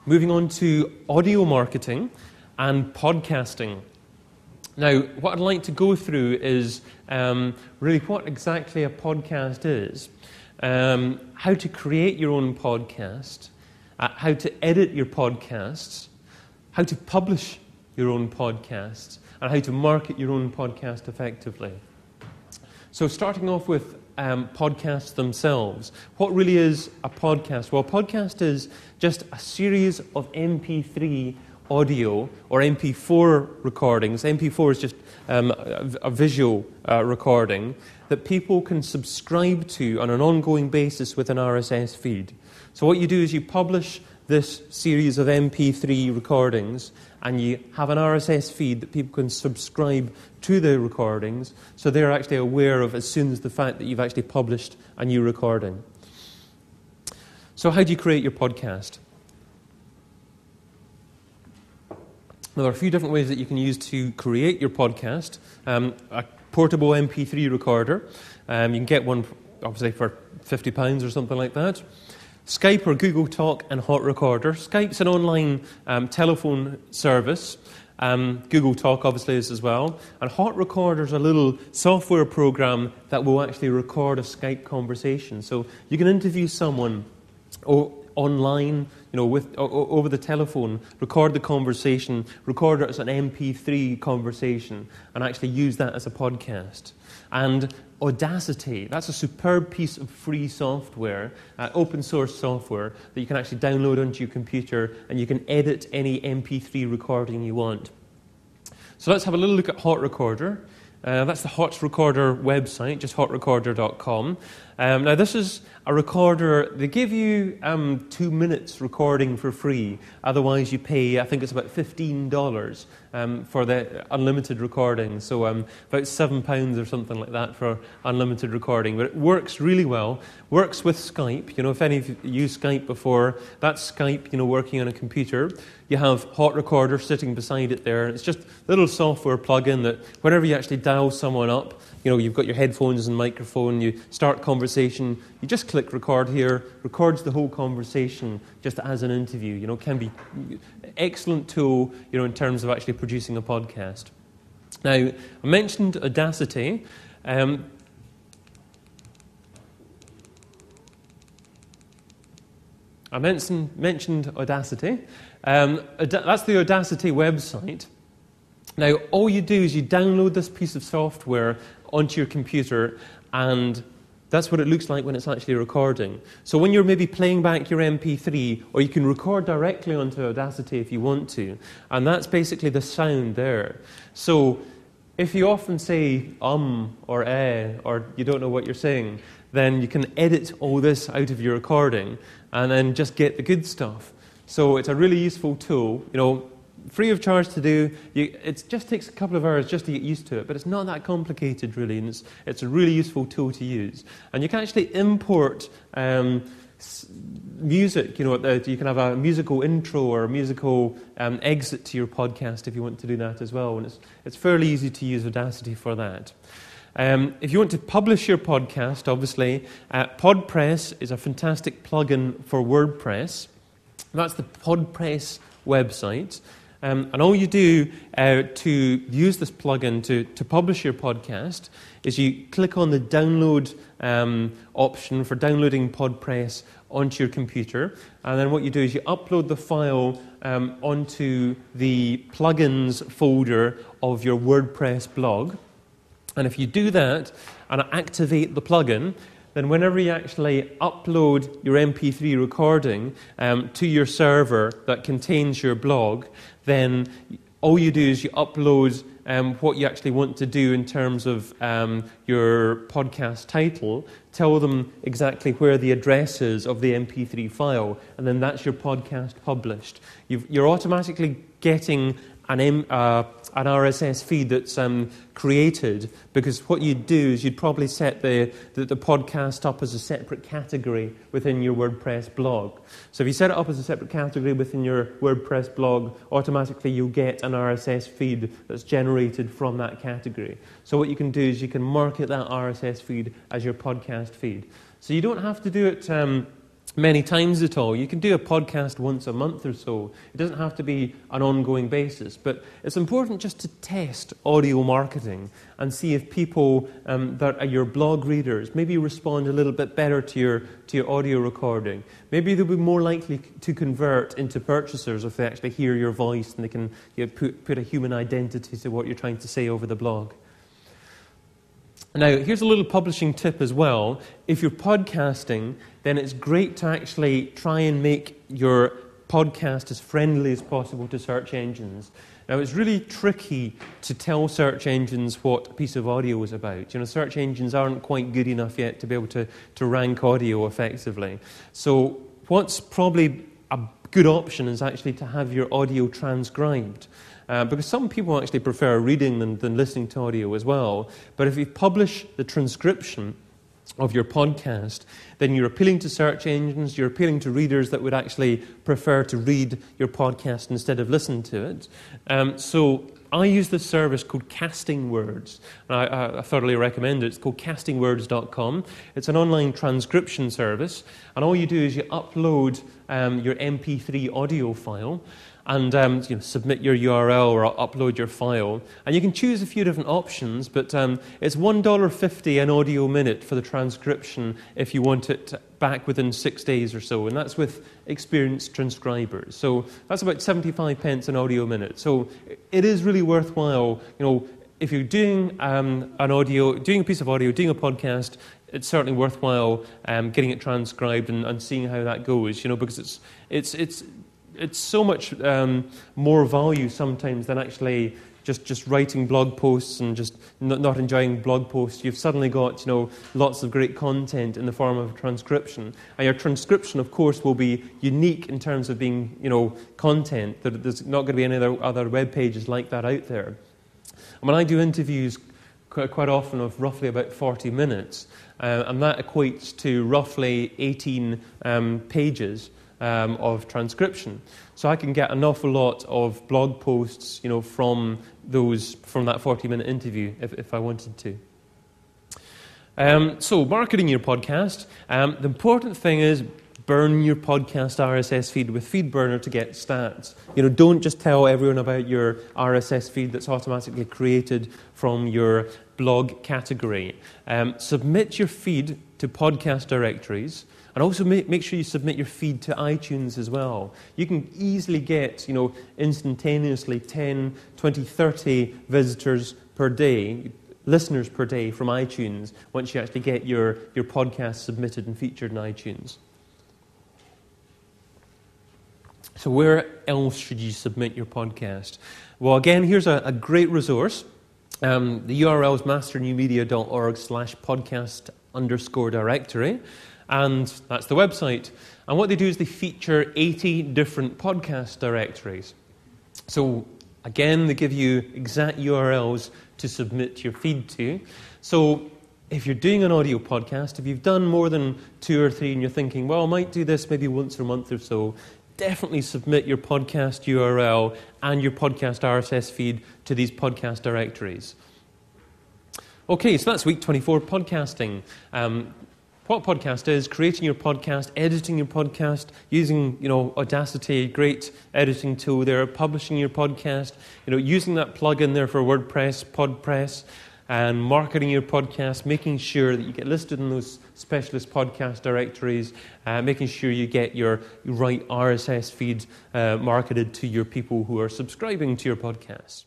Moving on to audio marketing and podcasting. Now, what I'd like to go through is really what exactly a podcast is, how to create your own podcast, how to edit your podcasts, how to publish your own podcasts, and how to market your own podcast effectively. So starting off with podcasts themselves. What really is a podcast? Well, a podcast is just a series of MP3 audio or MP4 recordings. MP4 is just a visual recording that people can subscribe to on an ongoing basis with an RSS feed. So what you do is you publish this series of MP3 recordings and you have an RSS feed that people can subscribe to the recordings, so they're actually aware of as soon as the fact that you've actually published a new recording. So how do you create your podcast? Well, there are a few different ways that you can use to create your podcast. A portable MP3 recorder. You can get one, obviously, for £50 or something like that. Skype or Google Talk and Hot Recorder. Skype's an online telephone service. Google Talk obviously is as well. And Hot Recorder's a little software program that will actually record a Skype conversation. So you can interview someone online, over the telephone, record the conversation, record it as an MP3 conversation, and actually use that as a podcast. And Audacity, that's a superb piece of free software, open source software, that you can actually download onto your computer, and you can edit any MP3 recording you want. So let's have a little look at Hot Recorder. That's the Hot Recorder website, just hotrecorder.com. Now this is a recorder. They give you 2 minutes recording for free. Otherwise you pay, I think it's about $15 for the unlimited recording. So about £7 or something like that for unlimited recording. But it works really well. Works with Skype. If any of you used Skype before, that's Skype, working on a computer. You have Hot Recorder sitting beside it there. It's just a little software plug-in that whenever you actually dial someone up, you've got your headphones and microphone, you start conversation, you just click record here, records the whole conversation just as an interview. Can be an excellent tool, in terms of actually producing a podcast. Now, I mentioned Audacity. I mentioned Audacity. That's the Audacity website. Now, all you do is you download this piece of software onto your computer, and that's what it looks like when it's actually recording. So when you're maybe playing back your MP3, or you can record directly onto Audacity if you want to, and that's basically the sound there. So if you often say or or you don't know what you're saying, then you can edit all this out of your recording and then just get the good stuff. So it's a really useful tool, free of charge to do. It just takes a couple of hours just to get used to it, but it's not that complicated really, and it's a really useful tool to use. And you can actually import music. You can have a musical intro or a musical exit to your podcast if you want to do that as well, and it's fairly easy to use Audacity for that. If you want to publish your podcast, obviously, PodPress is a fantastic plugin for WordPress. That's the PodPress website. And all you do to use this plugin to publish your podcast is you click on the download option for downloading PodPress onto your computer. And then what you do is you upload the file onto the plugins folder of your WordPress blog. And if you do that and activate the plugin, then whenever you actually upload your MP3 recording to your server that contains your blog, then all you do is you upload what you actually want to do in terms of your podcast title, tell them exactly where the address is of the MP3 file, and then that's your podcast published. You're automatically getting an RSS feed that's created, because what you'd do is you'd probably set the podcast up as a separate category within your WordPress blog. So if you set it up as a separate category within your WordPress blog, automatically you'll get an RSS feed that's generated from that category. So what you can do is you can market that RSS feed as your podcast feed. So you don't have to do it many times at all. You can do a podcast once a month or so. It doesn't have to be an ongoing basis, but it's important just to test audio marketing and see if people that are your blog readers maybe respond a little bit better to your audio recording. Maybe they'll be more likely to convert into purchasers if they actually hear your voice and they can put a human identity to what you're trying to say over the blog. Now, here's a little publishing tip as well. If you're podcasting, then it's great to actually try and make your podcast as friendly as possible to search engines. Now, it's really tricky to tell search engines what a piece of audio is about. Search engines aren't quite good enough yet to be able to rank audio effectively. So what's probably a good option is actually to have your audio transcribed. Because some people actually prefer reading than listening to audio as well. But if you publish the transcription of your podcast, then you're appealing to search engines, you're appealing to readers that would actually prefer to read your podcast instead of listen to it. So I use this service called Casting Words. I thoroughly recommend it. It's called castingwords.com. It's an online transcription service, and all you do is you upload your MP3 audio file, and submit your URL or upload your file. And you can choose a few different options, but it's $1.50 an audio minute for the transcription if you want it back within 6 days or so, and that's with experienced transcribers. So that's about 75 pence an audio minute. So it is really worthwhile, if you're doing doing a piece of audio, doing a podcast, it's certainly worthwhile getting it transcribed and seeing how that goes, because it's so much more value sometimes than actually just writing blog posts and just not enjoying blog posts. You've suddenly got lots of great content in the form of transcription. And your transcription, of course, will be unique in terms of being content. There's not going to be any other web pages like that out there. And when I do interviews quite often of roughly about 40 minutes, and that equates to roughly 18 pages of transcription. So I can get an awful lot of blog posts, from that 40-minute interview if I wanted to. So marketing your podcast. The important thing is burn your podcast RSS feed with FeedBurner to get stats. Don't just tell everyone about your RSS feed that's automatically created from your blog category. Submit your feed to podcast directories. And also make sure you submit your feed to iTunes as well. You can easily get, instantaneously 10, 20, 30 visitors per day, listeners per day from iTunes once you actually get your podcast submitted and featured in iTunes. So where else should you submit your podcast? Well, again, here's a great resource. The URL is masternewmedia.org/podcast_directory. And that's the website. And what they do is they feature 80 different podcast directories. So again, they give you exact URLs to submit your feed to. So if you're doing an audio podcast, if you've done more than 2 or 3 and you're thinking, well, I might do this maybe once a month or so, definitely submit your podcast URL and your podcast RSS feed to these podcast directories. Okay, so that's week 24 podcasting. What podcast is, creating your podcast, editing your podcast, using, Audacity, great editing tool there, publishing your podcast, using that plug-in there for WordPress, PodPress, and marketing your podcast, making sure that you get listed in those specialist podcast directories, making sure you get your right RSS feed marketed to your people who are subscribing to your podcast.